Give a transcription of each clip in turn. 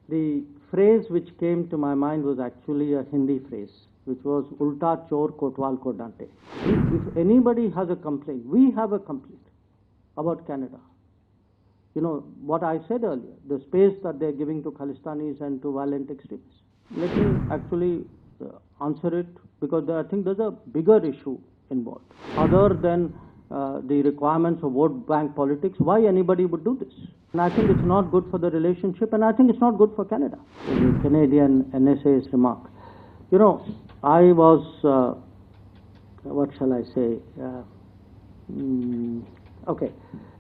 The phrase which came to my mind was actually a Hindi phrase, which was Ulta Chor Kotwal ko Daante. If anybody has a complaint, we have a complaint about Canada. You know, what I said earlier, the space that they're giving to Khalistanis and to violent extremists. Let me actually answer it, because I think there's a bigger issue involved. Other than the requirements of vote bank politics, why anybody would do this? And I think it's not good for the relationship, and I think it's not good for Canada. The Canadian NSA's remark. You know, I was, what shall I say? Okay.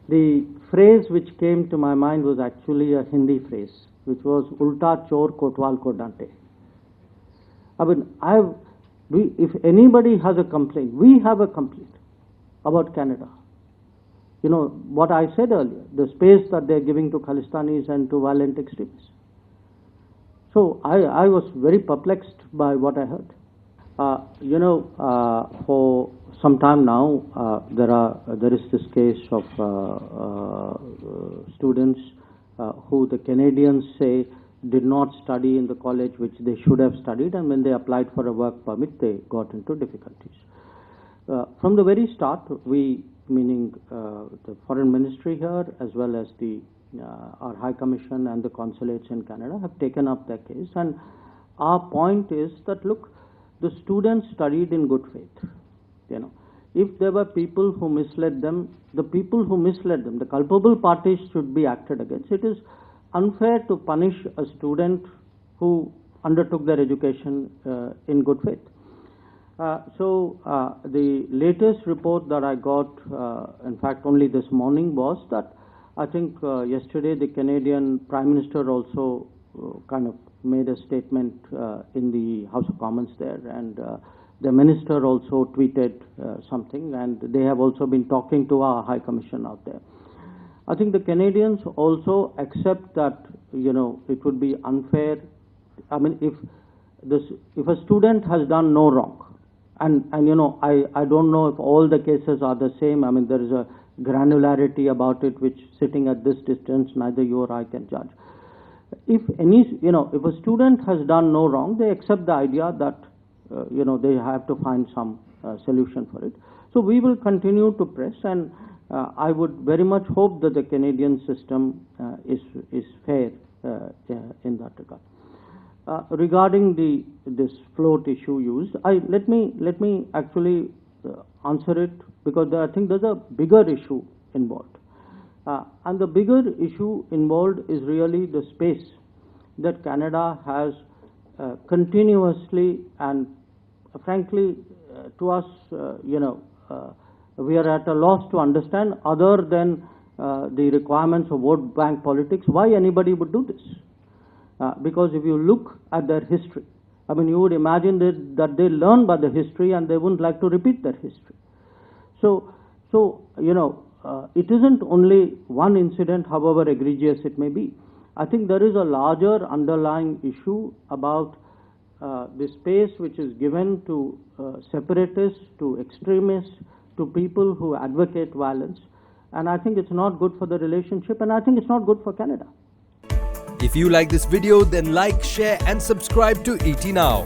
The phrase which came to my mind was actually a Hindi phrase, which was Ulta Chor Kotwal ko Daante. I mean, if anybody has a complaint, we have a complaint about Canada. You know, what I said earlier, the space that they're giving to Khalistanis and to violent extremists. So I was very perplexed by what I heard. For some time now, there is this case of students who the Canadians say did not study in the college which they should have studied, and when they applied for a work permit, they got into difficulties. From the very start, we, meaning the Foreign Ministry here, as well as our High Commission and the consulates in Canada, have taken up their case. And our point is that, look, the students studied in good faith. You know, if there were people who misled them, the culpable parties should be acted against. It is unfair to punish a student who undertook their education in good faith. The latest report that I got, in fact only this morning, was that I think yesterday the Canadian Prime Minister also kind of made a statement in the House of Commons there, and the Minister also tweeted something, and they have also been talking to our High Commission out there. I think the Canadians also accept that, you know, it would be unfair. I mean, if a student has done no wrong, and you know, I don't know if all the cases are the same. I mean, there is a granularity about it which, sitting at this distance, neither you or I can judge. If a student has done no wrong, they accept the idea that they have to find some solution for it. So we will continue to press, and I would very much hope that the Canadian system is fair in that regard. Regarding this float issue used, let me actually answer it, because I think there's a bigger issue involved. And the bigger issue involved is really the space that Canada has continuously, and frankly, to us, we are at a loss to understand, other than the requirements of vote bank politics, why anybody would do this. Because if you look at their history, I mean, you would imagine that they learn by the history and they wouldn't like to repeat their history. So it isn't only one incident, however egregious it may be. I think there is a larger underlying issue about the space which is given to separatists, to extremists, to people who advocate violence. And I think it's not good for the relationship, and I think it's not good for Canada. If you like this video, then like, share and subscribe to ET Now.